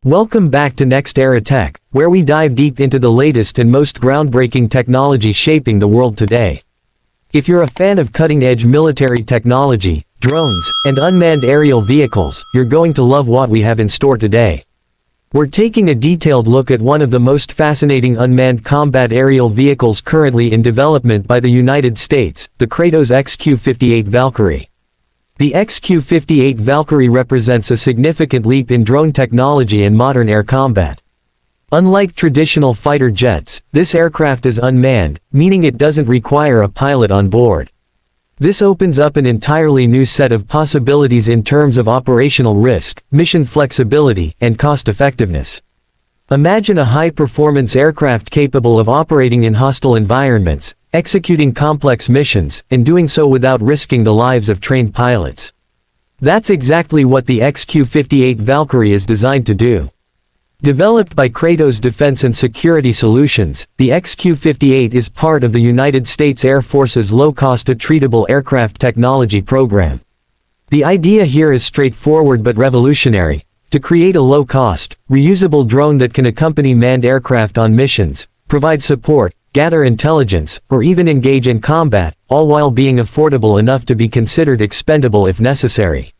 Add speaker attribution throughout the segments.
Speaker 1: Welcome back to Next Era Tech, where we dive deep into the latest and most groundbreaking technology shaping the world today. If you're a fan of cutting-edge military technology, drones, and unmanned aerial vehicles, you're going to love what we have in store today. We're taking a detailed look at one of the most fascinating unmanned combat aerial vehicles currently in development by the United States, the Kratos XQ-58 Valkyrie. The XQ-58 Valkyrie represents a significant leap in drone technology and modern air combat. Unlike traditional fighter jets, this aircraft is unmanned, meaning it doesn't require a pilot on board. This opens up an entirely new set of possibilities in terms of operational risk, mission flexibility, and cost-effectiveness. Imagine a high-performance aircraft capable of operating in hostile environments, executing complex missions, and doing so without risking the lives of trained pilots. That's exactly what the XQ-58 Valkyrie is designed to do. Developed by Kratos Defense and Security Solutions, the XQ-58 is part of the United States Air Force's low-cost attritable aircraft technology program. The idea here is straightforward but revolutionary: to create a low-cost, reusable drone that can accompany manned aircraft on missions, provide support, gather intelligence, or even engage in combat, all while being affordable enough to be considered expendable if necessary.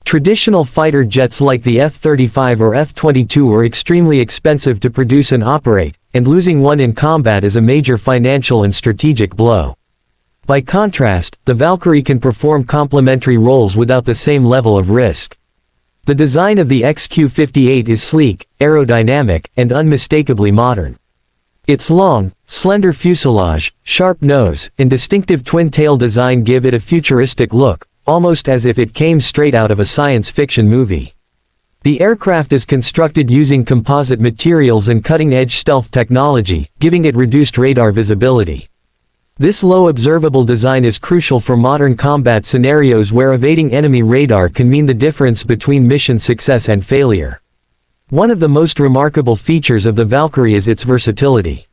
Speaker 1: Traditional fighter jets like the F-35 or F-22 are extremely expensive to produce and operate, and losing one in combat is a major financial and strategic blow. By contrast, the Valkyrie can perform complementary roles without the same level of risk. The design of the XQ-58 is sleek, aerodynamic, and unmistakably modern. Its long, slender fuselage, sharp nose, and distinctive twin-tail design give it a futuristic look, almost as if it came straight out of a science fiction movie. The aircraft is constructed using composite materials and cutting-edge stealth technology, giving it reduced radar visibility. This low observable design is crucial for modern combat scenarios where evading enemy radar can mean the difference between mission success and failure. One of the most remarkable features of the Valkyrie is its versatility.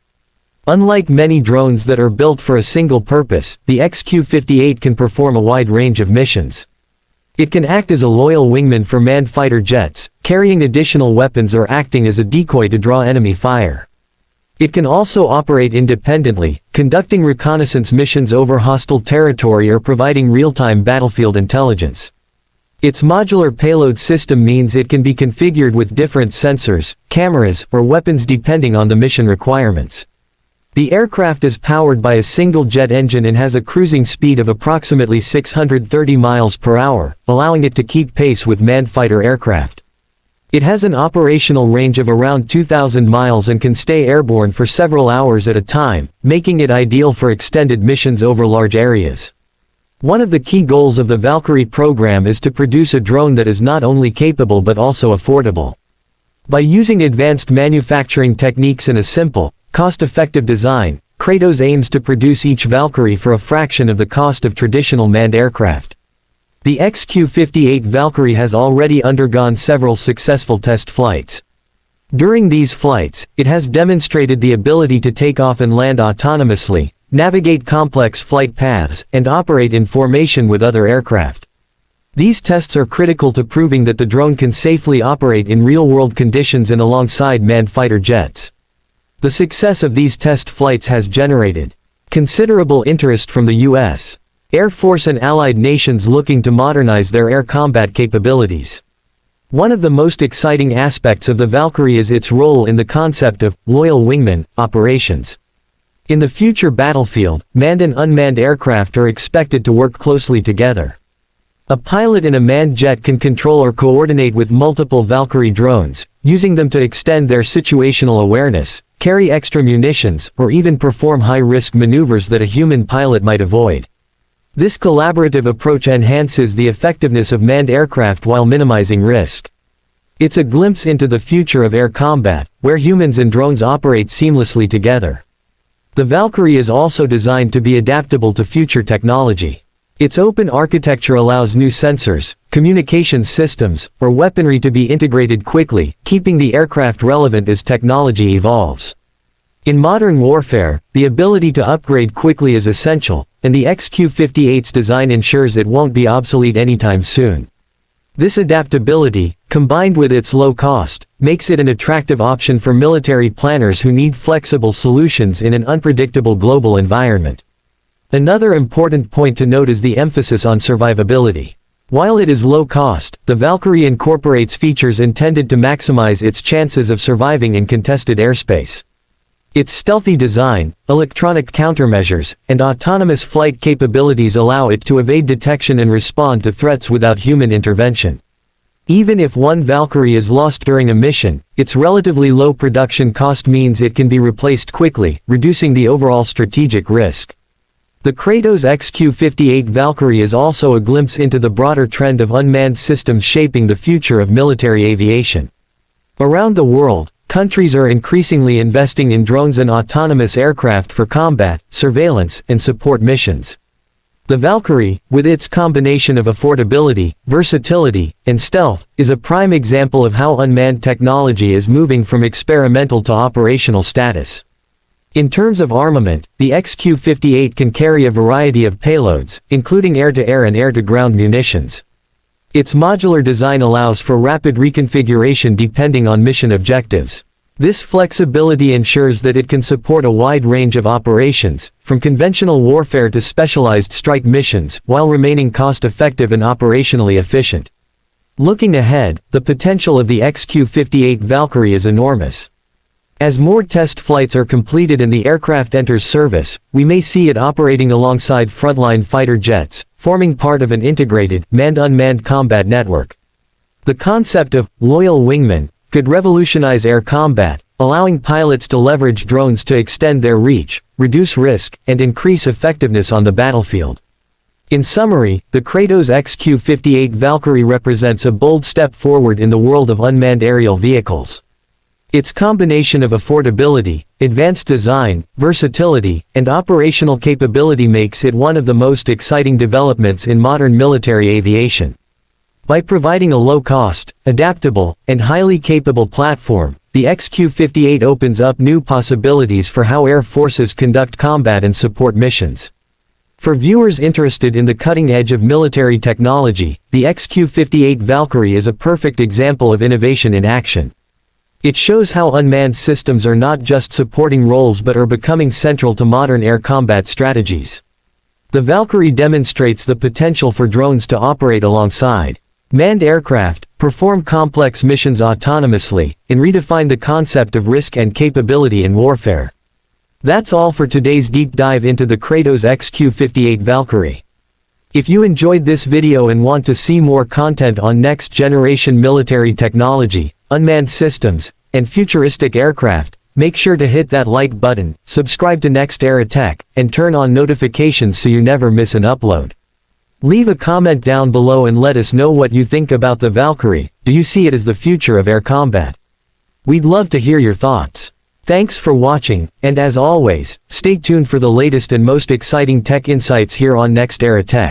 Speaker 1: Unlike many drones that are built for a single purpose, the XQ-58 can perform a wide range of missions. It can act as a loyal wingman for manned fighter jets, carrying additional weapons or acting as a decoy to draw enemy fire. It can also operate independently, conducting reconnaissance missions over hostile territory or providing real-time battlefield intelligence. Its modular payload system means it can be configured with different sensors, cameras, or weapons depending on the mission requirements. The aircraft is powered by a single jet engine and has a cruising speed of approximately 630 miles per hour, allowing it to keep pace with manned fighter aircraft. It has an operational range of around 2,000 miles and can stay airborne for several hours at a time, making it ideal for extended missions over large areas. One of the key goals of the Valkyrie program is to produce a drone that is not only capable but also affordable. By using advanced manufacturing techniques and a simple, cost-effective design, Kratos aims to produce each Valkyrie for a fraction of the cost of traditional manned aircraft. The XQ-58 Valkyrie has already undergone several successful test flights. During these flights, it has demonstrated the ability to take off and land autonomously, navigate complex flight paths, and operate in formation with other aircraft. These tests are critical to proving that the drone can safely operate in real-world conditions and alongside manned fighter jets. The success of these test flights has generated considerable interest from the U.S. Air Force and allied nations looking to modernize their air combat capabilities. One of the most exciting aspects of the Valkyrie is its role in the concept of loyal wingman operations. In the future battlefield, manned and unmanned aircraft are expected to work closely together. A pilot in a manned jet can control or coordinate with multiple Valkyrie drones, using them to extend their situational awareness, carry extra munitions, or even perform high-risk maneuvers that a human pilot might avoid. This collaborative approach enhances the effectiveness of manned aircraft while minimizing risk. It's a glimpse into the future of air combat, where humans and drones operate seamlessly together. The Valkyrie is also designed to be adaptable to future technology. Its open architecture allows new sensors, communications systems, or weaponry to be integrated quickly, keeping the aircraft relevant as technology evolves. In modern warfare, the ability to upgrade quickly is essential, and the XQ-58's design ensures it won't be obsolete anytime soon. This adaptability, combined with its low cost, makes it an attractive option for military planners who need flexible solutions in an unpredictable global environment. Another important point to note is the emphasis on survivability. While it is low cost, the Valkyrie incorporates features intended to maximize its chances of surviving in contested airspace. Its stealthy design, electronic countermeasures, and autonomous flight capabilities allow it to evade detection and respond to threats without human intervention. Even if one Valkyrie is lost during a mission, its relatively low production cost means it can be replaced quickly, reducing the overall strategic risk. The Kratos XQ-58 Valkyrie is also a glimpse into the broader trend of unmanned systems shaping the future of military aviation. Around the world, countries are increasingly investing in drones and autonomous aircraft for combat, surveillance, and support missions. The Valkyrie, with its combination of affordability, versatility, and stealth, is a prime example of how unmanned technology is moving from experimental to operational status. In terms of armament, the XQ-58 can carry a variety of payloads, including air-to-air and air-to-ground munitions. Its modular design allows for rapid reconfiguration depending on mission objectives. This flexibility ensures that it can support a wide range of operations, from conventional warfare to specialized strike missions, while remaining cost-effective and operationally efficient. Looking ahead, the potential of the XQ-58 Valkyrie is enormous. As more test flights are completed and the aircraft enters service, we may see it operating alongside frontline fighter jets, forming part of an integrated, manned-unmanned combat network. The concept of loyal wingman could revolutionize air combat, allowing pilots to leverage drones to extend their reach, reduce risk, and increase effectiveness on the battlefield. In summary, the Kratos XQ-58 Valkyrie represents a bold step forward in the world of unmanned aerial vehicles. Its combination of affordability, advanced design, versatility, and operational capability makes it one of the most exciting developments in modern military aviation. By providing a low-cost, adaptable, and highly capable platform, the XQ-58 opens up new possibilities for how air forces conduct combat and support missions. For viewers interested in the cutting edge of military technology, the XQ-58 Valkyrie is a perfect example of innovation in action. It shows how unmanned systems are not just supporting roles but are becoming central to modern air combat strategies. The Valkyrie demonstrates the potential for drones to operate alongside manned aircraft, perform complex missions autonomously, and redefine the concept of risk and capability in warfare. That's all for today's deep dive into the Kratos XQ-58 Valkyrie. If you enjoyed this video and want to see more content on next-generation military technology, unmanned systems, and futuristic aircraft, make sure to hit that like button, subscribe to Next Era Tech, and turn on notifications so you never miss an upload. Leave a comment down below and let us know what you think about the Valkyrie. Do you see it as the future of air combat? We'd love to hear your thoughts. Thanks for watching, and as always, stay tuned for the latest and most exciting tech insights here on Next Era Tech.